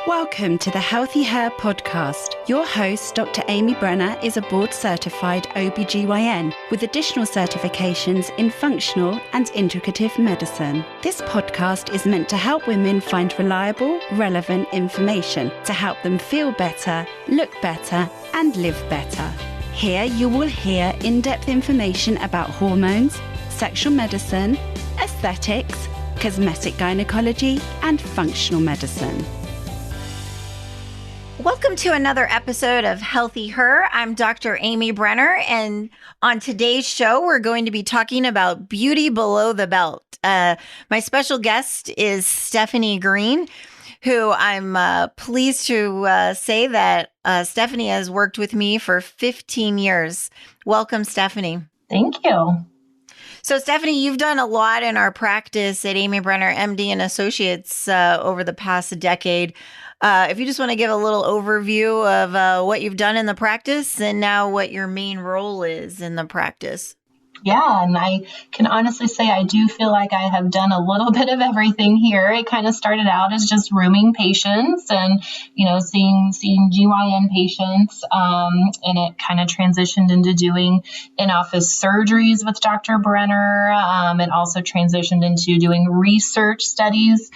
Welcome to the HealthiHer podcast. Your host, Dr. Amy Brenner, is a board-certified OBGYN with additional certifications in functional and integrative medicine. This podcast is meant to help women find reliable, relevant information to help them feel better, look better, and live better. Here you will hear in-depth information about hormones, sexual medicine, aesthetics, cosmetic gynecology, and functional medicine. Welcome to another episode of HealthiHer. I'm Dr. Amy Brenner, and on today's show, we're going to be talking about beauty below the belt. My special guest is Stephanie Green, who I'm pleased to say that Stephanie has worked with me for 15 years. Welcome, Stephanie. Thank you. So, Stephanie, you've done a lot in our practice at Amy Brenner, MD and Associates over the past decade. If you just want to give a little overview of what you've done in the practice and now what your main role is in the practice. Yeah, and I can honestly say I do feel like I have done a little bit of everything here. It kind of started out as just rooming patients and, seeing GYN patients, and it kind of transitioned into doing in-office surgeries with Dr. Brenner, and also transitioned into doing research studies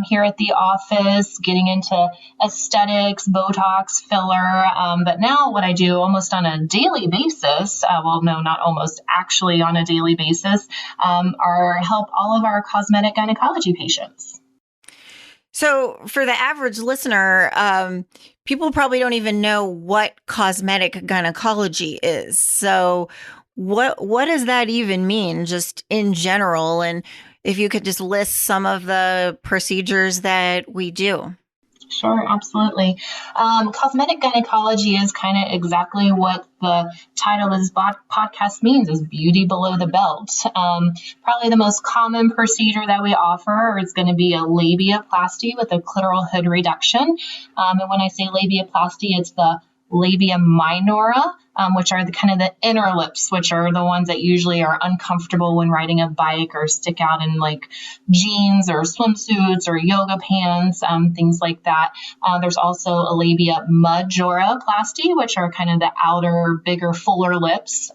here at the office, getting into aesthetics, Botox, filler, but now what I do almost on a daily basis, not almost, actually on a daily basis, are help all of our cosmetic gynecology patients. So for the average listener, people probably don't even know what cosmetic gynecology is. So what does that even mean, just in general? And if you could just list some of the procedures that we do. Sure, absolutely. Cosmetic gynecology is kind of exactly what the title of this podcast means, is beauty below the belt. Probably the most common procedure that we offer is going to be a labiaplasty with a clitoral hood reduction. And when I say labiaplasty, it's the labia minora, which are the inner lips, which are the ones that usually are uncomfortable when riding a bike or stick out in like jeans or swimsuits or yoga pants, things like that. There's also a labia majoroplasty, which are kind of the outer, bigger, fuller lips.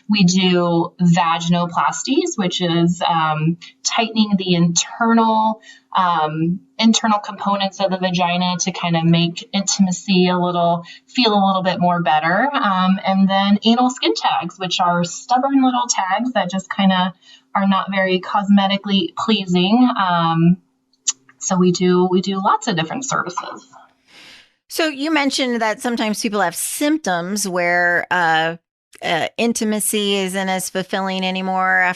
We do vaginoplasties, which is tightening the internal components of the vagina to kind of make intimacy feel a little bit more better. And then anal skin tags, which are stubborn little tags that just kind of are not very cosmetically pleasing. So we do lots of different services. So you mentioned that sometimes people have symptoms where intimacy isn't as fulfilling anymore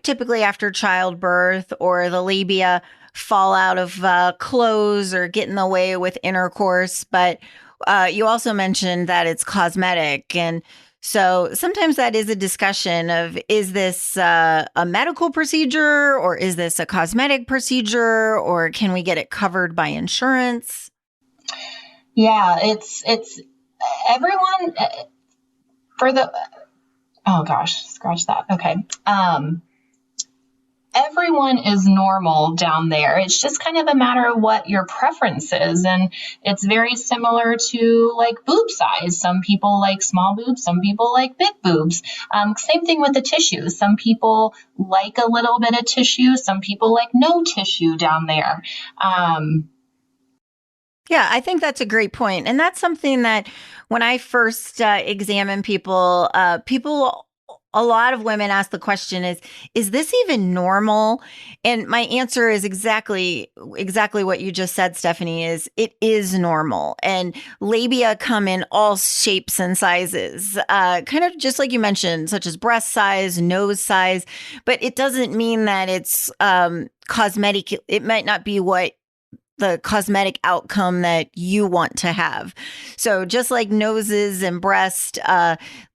typically after childbirth, or the labia fall out of clothes or get in the way with intercourse. But you also mentioned that it's cosmetic. And so sometimes that is a discussion of, is this a medical procedure, or is this a cosmetic procedure, or can we get it covered by insurance? Yeah, it's everyone scratch that. Okay. Everyone is normal down there. It's just kind of a matter of what your preference is. And it's very similar to like boob size. Some people like small boobs, some people like big boobs. Same thing with the tissue. Some people like a little bit of tissue. Some people like no tissue down there. Yeah, I think that's a great point. And that's something that when I first examine people, a lot of women ask the question is this even normal? And my answer is exactly what you just said, Stephanie, is it is normal. And labia come in all shapes and sizes, kind of just like you mentioned, such as breast size, nose size, but it doesn't mean that it's cosmetic. It might not be what the cosmetic outcome that you want to have. So just like noses and breast,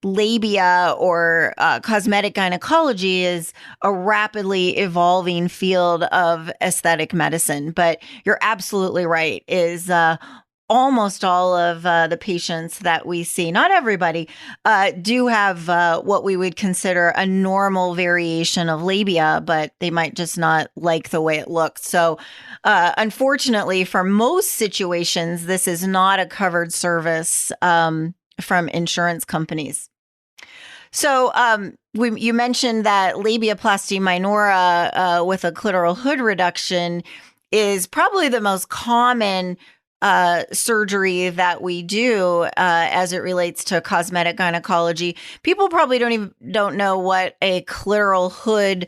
labia or cosmetic gynecology is a rapidly evolving field of aesthetic medicine. But you're absolutely right, is almost all of the patients that we see, not everybody, do have what we would consider a normal variation of labia, but they might just not like the way it looks. So unfortunately, for most situations, this is not a covered service from insurance companies. So you mentioned that labiaplasty minora with a clitoral hood reduction is probably the most common surgery that we do as it relates to cosmetic gynecology. People probably don't know what a clitoral hood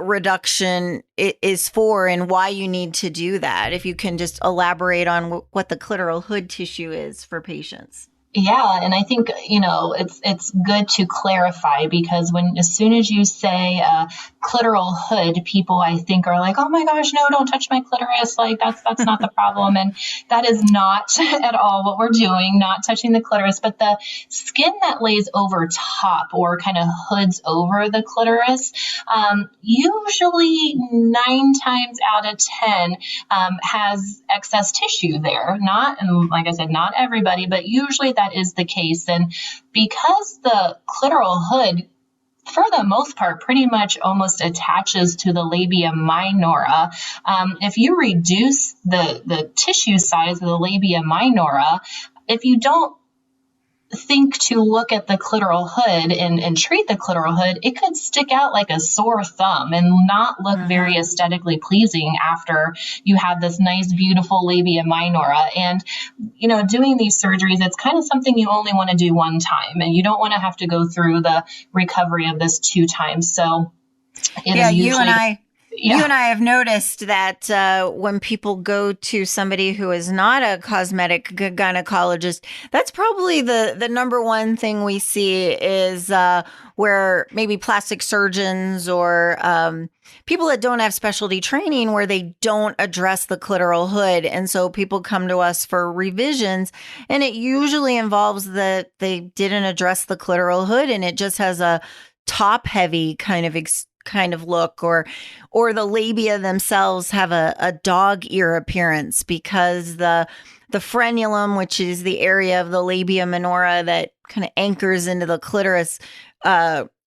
reduction is for and why you need to do that. If you can just elaborate on what the clitoral hood tissue is for patients. Yeah, and I think, it's good to clarify, because as soon as you say clitoral hood, people I think are like, oh my gosh, no, don't touch my clitoris. Like that's not the problem. And that is not at all what we're doing, not touching the clitoris, but the skin that lays over top or kind of hoods over the clitoris, usually 9 times out of 10 has excess tissue there. And like I said, not everybody, but usually that is the case. And because the clitoral hood, for the most part, pretty much almost attaches to the labia minora, if you reduce the tissue size of the labia minora, if you don't think to look at the clitoral hood and treat the clitoral hood, it could stick out like a sore thumb and not look very aesthetically pleasing after you have this nice, beautiful labia minora. And, doing these surgeries, it's kind of something you only want to do one time, and you don't want to have to go through the recovery of this 2 times. So it is usually... You and I have noticed that when people go to somebody who is not a cosmetic gynecologist, that's probably the number one thing we see is where maybe plastic surgeons or people that don't have specialty training where they don't address the clitoral hood. And so people come to us for revisions, and it usually involves that they didn't address the clitoral hood and it just has a top heavy kind of look, or the labia themselves have a dog ear appearance because the frenulum, which is the area of the labia minora that kind of anchors into the clitoris,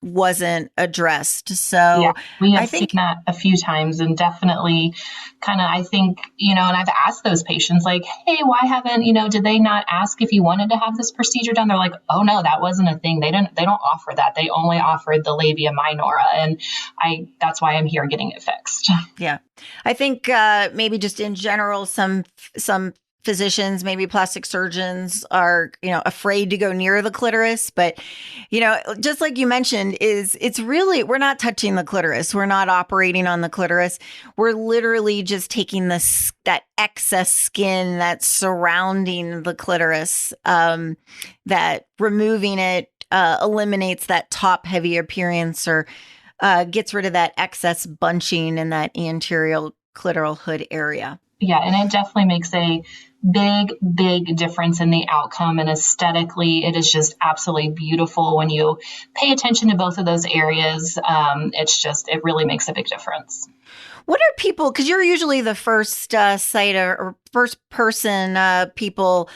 wasn't addressed. So we have seen that a few times, and definitely kind of, I think, and I've asked those patients like, hey, why haven't, did they not ask if you wanted to have this procedure done? They're like, oh no, that wasn't a thing. They don't offer that. They only offered the labia minora. And that's why I'm here getting it fixed. Yeah. I think maybe just in general, some physicians, maybe plastic surgeons are, afraid to go near the clitoris. But, just like you mentioned, it's really, we're not touching the clitoris. We're not operating on the clitoris. We're literally just taking that excess skin that's surrounding the clitoris, that removing it eliminates that top heavy appearance or gets rid of that excess bunching in that anterior clitoral hood area. Yeah, and it definitely makes a big difference in the outcome, and aesthetically it is just absolutely beautiful when you pay attention to both of those areas. It really makes a big difference. What are people, because you're usually the first site or first person people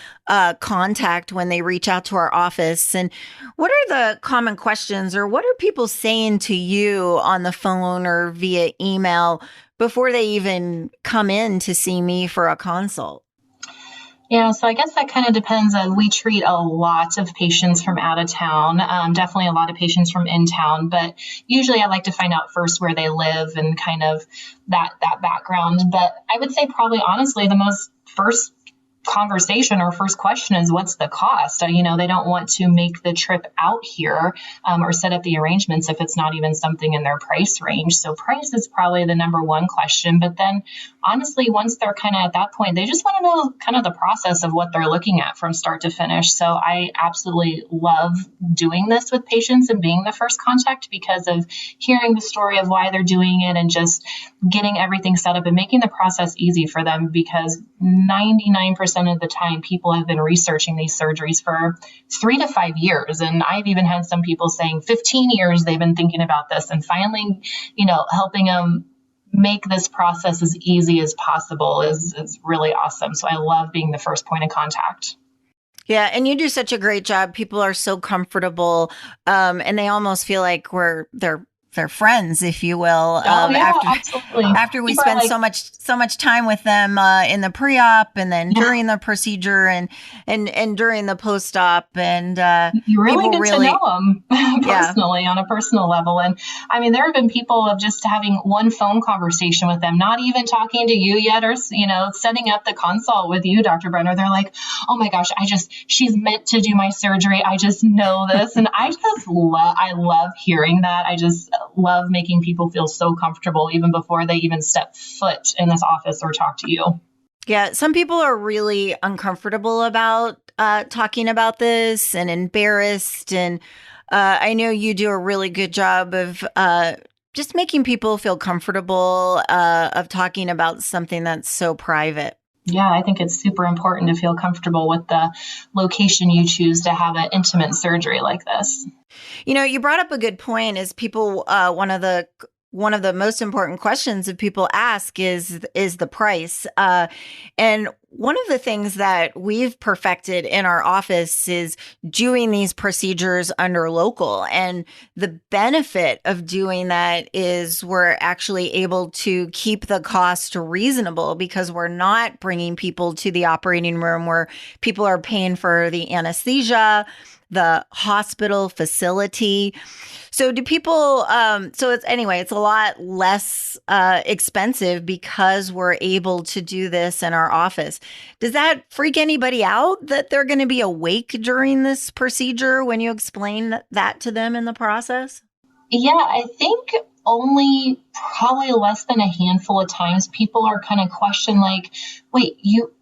contact when they reach out to our office, and what are the common questions, or what are people saying to you on the phone or via email before they even come in to see me for a consult? Yeah, so I guess that kind of depends. We treat a lot of patients from out of town, definitely a lot of patients from in town, but usually I like to find out first where they live and kind of that background. But I would say probably honestly the most first conversation or first question is, what's the cost? They don't want to make the trip out here or set up the arrangements if it's not even something in their price range. So price is probably the number one question. But then honestly, once they're kind of at that point, they just want to know kind of the process of what they're looking at from start to finish. So I absolutely love doing this with patients and being the first contact because of hearing the story of why they're doing it and just getting everything set up and making the process easy for them, because 99% of the time people have been researching these surgeries for 3 to 5 years. And I've even had some people saying 15 years they've been thinking about this, and finally, helping them make this process as easy as possible is really awesome. So I love being the first point of contact. Yeah, and you do such a great job. People are so comfortable, and they almost feel like they're friends, if you will. Absolutely. After we spend so much time with them in the pre-op, and then during the procedure, and during the post-op, and you really get to know them personally on a personal level. And I mean, there have been people of just having one phone conversation with them, not even talking to you yet, or setting up the consult with you, Dr. Brenner. They're like, "Oh my gosh, she's meant to do my surgery. I just know this," and I love hearing that. I just love making people feel so comfortable even before they even step foot in this office or talk to you. Yeah, some people are really uncomfortable about talking about this and embarrassed. And I know you do a really good job of just making people feel comfortable of talking about something that's so private. Yeah, I think it's super important to feel comfortable with the location you choose to have an intimate surgery like this. You brought up a good point. Is people one of the most important questions that people ask is the price. And one of the things that we've perfected in our office is doing these procedures under local. And the benefit of doing that is we're actually able to keep the cost reasonable, because we're not bringing people to the operating room where people are paying for the anesthesia, the hospital facility. So do people, it's a lot less expensive because we're able to do this in our office. Does that freak anybody out that they're going to be awake during this procedure when you explain that to them in the process? Yeah, I think only probably less than a handful of times people are kind of question like, wait, you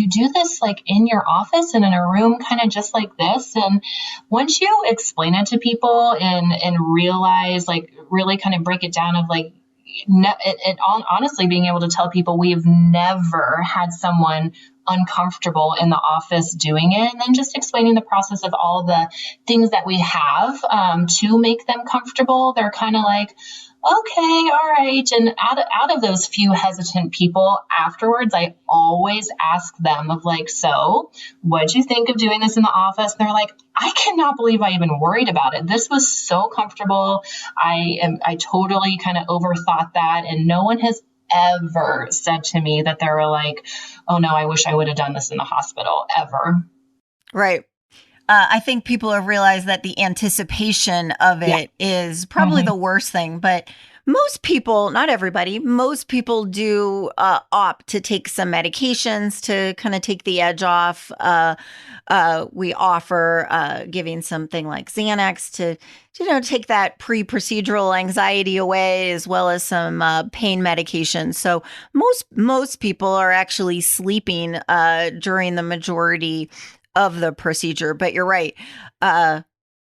do this like in your office and in a room kind of just like this? And once you explain it to people and realize, like, really kind of break it down of like, honestly being able to tell people we've never had someone uncomfortable in the office doing it, and then just explaining the process of all the things that we have to make them comfortable, they're kind of like, okay, all right. And out of those few hesitant people afterwards, I always ask them of like, so what'd you think of doing this in the office? And they're like, I cannot believe I even worried about it. This was so comfortable. I totally kind of overthought that. And no one has ever said to me that they were like, oh no, I wish I would have done this in the hospital, ever. Right. I think people have realized that the anticipation of it is probably the worst thing, but most people, not everybody, most people do opt to take some medications to kind of take the edge off. We offer giving something like Xanax to take that pre-procedural anxiety away, as well as some pain medication. So most people are actually sleeping during the majority of the procedure. But you're right.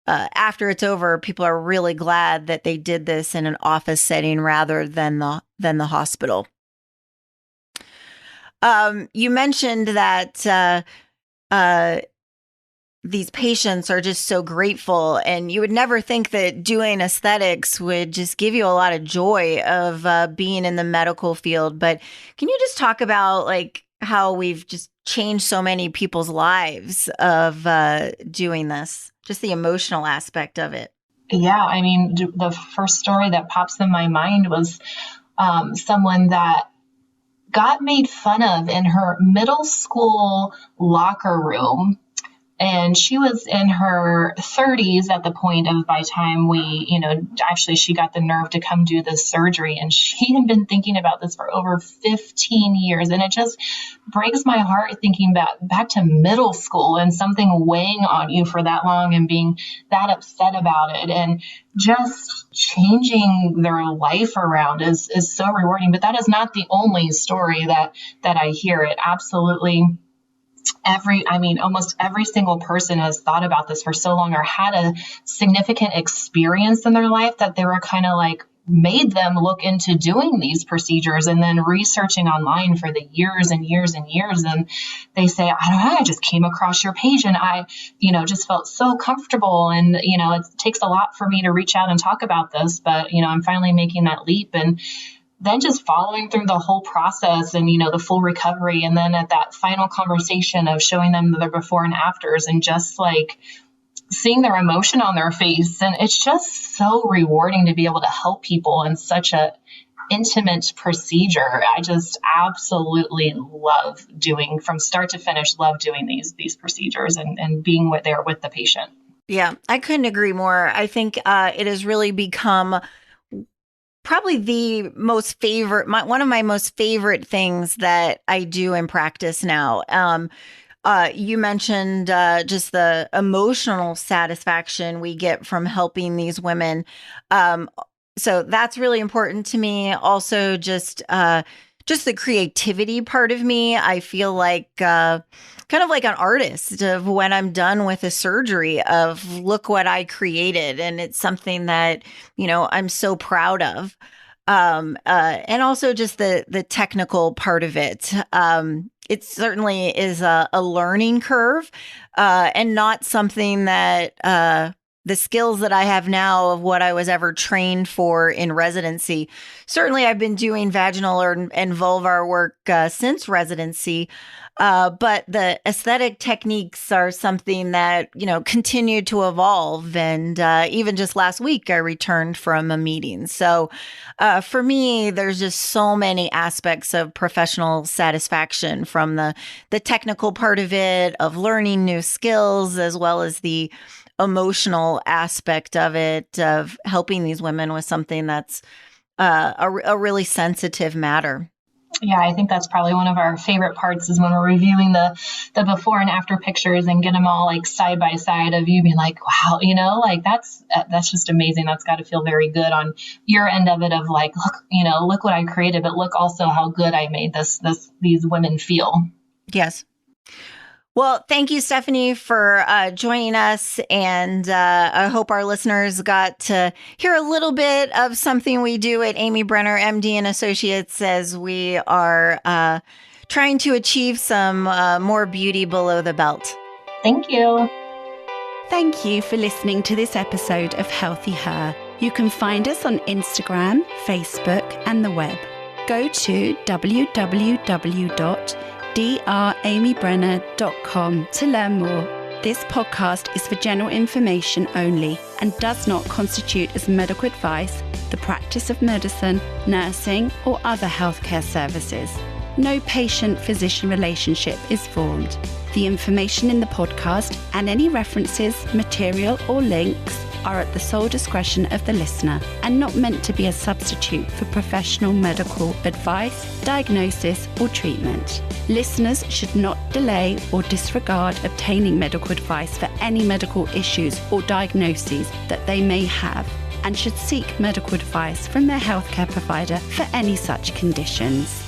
After it's over, people are really glad that they did this in an office setting rather than the hospital. You mentioned that these patients are just so grateful, and you would never think that doing aesthetics would just give you a lot of joy of being in the medical field. But can you just talk about like how we've just changed so many people's lives of doing this, just the emotional aspect of it? Yeah, I mean, the first story that pops in my mind was someone that got made fun of in her middle school locker room. And she was in her 30s at the point of, by time we, actually she got the nerve to come do this surgery. And she had been thinking about this for over 15 years. And it just breaks my heart thinking back to middle school and something weighing on you for that long and being that upset about it. And just changing their life around is so rewarding. But that is not the only story that I hear. It absolutely almost every single person has thought about this for so long or had a significant experience in their life that they were kind of like made them look into doing these procedures and then researching online for the years and years and years. And they say, I don't know, I just came across your page and I, just felt so comfortable. And, it takes a lot for me to reach out and talk about this, but, I'm finally making that leap. And then just following through the whole process and, the full recovery. And then at that final conversation of showing them their before and afters and just like seeing their emotion on their face. And it's just so rewarding to be able to help people in such a intimate procedure. I just absolutely love doing from start to finish, love doing these procedures and being there with the patient. Yeah, I couldn't agree more. I think it has really become probably the most favorite, one of my most favorite things that I do in practice now. You mentioned just the emotional satisfaction we get from helping these women. So that's really important to me. Also, just the creativity part of me. I feel like kind of like an artist of when I'm done with a surgery of look what I created. And it's something that, I'm so proud of. And also just the technical part of it. It certainly is a learning curve and not something that the skills that I have now of what I was ever trained for in residency. Certainly, I've been doing vaginal and vulvar work since residency, but the aesthetic techniques are something that, continue to evolve. And even just last week, I returned from a meeting. So for me, there's just so many aspects of professional satisfaction from the technical part of it, of learning new skills, as well as the emotional aspect of it, of helping these women with something that's a really sensitive matter. Yeah, I think that's probably one of our favorite parts is when we're reviewing the before and after pictures and get them all like side by side of you being like, wow, like that's just amazing. That's got to feel very good on your end of it of like, look what I created, but look also how good I made these women feel. Yes. Well, thank you, Stephanie, for joining us. And I hope our listeners got to hear a little bit of something we do at Amy Brenner, MD and Associates, as we are trying to achieve some more beauty below the belt. Thank you. Thank you for listening to this episode of HealthiHer. You can find us on Instagram, Facebook, and the web. Go to www.dramybrenner.com to learn more. This podcast is for general information only and does not constitute as medical advice, the practice of medicine, nursing, or other healthcare services. No patient-physician relationship is formed. The information in the podcast and any references, material, or links are at the sole discretion of the listener and not meant to be a substitute for professional medical advice, diagnosis, or treatment. Listeners should not delay or disregard obtaining medical advice for any medical issues or diagnoses that they may have, and should seek medical advice from their healthcare provider for any such conditions.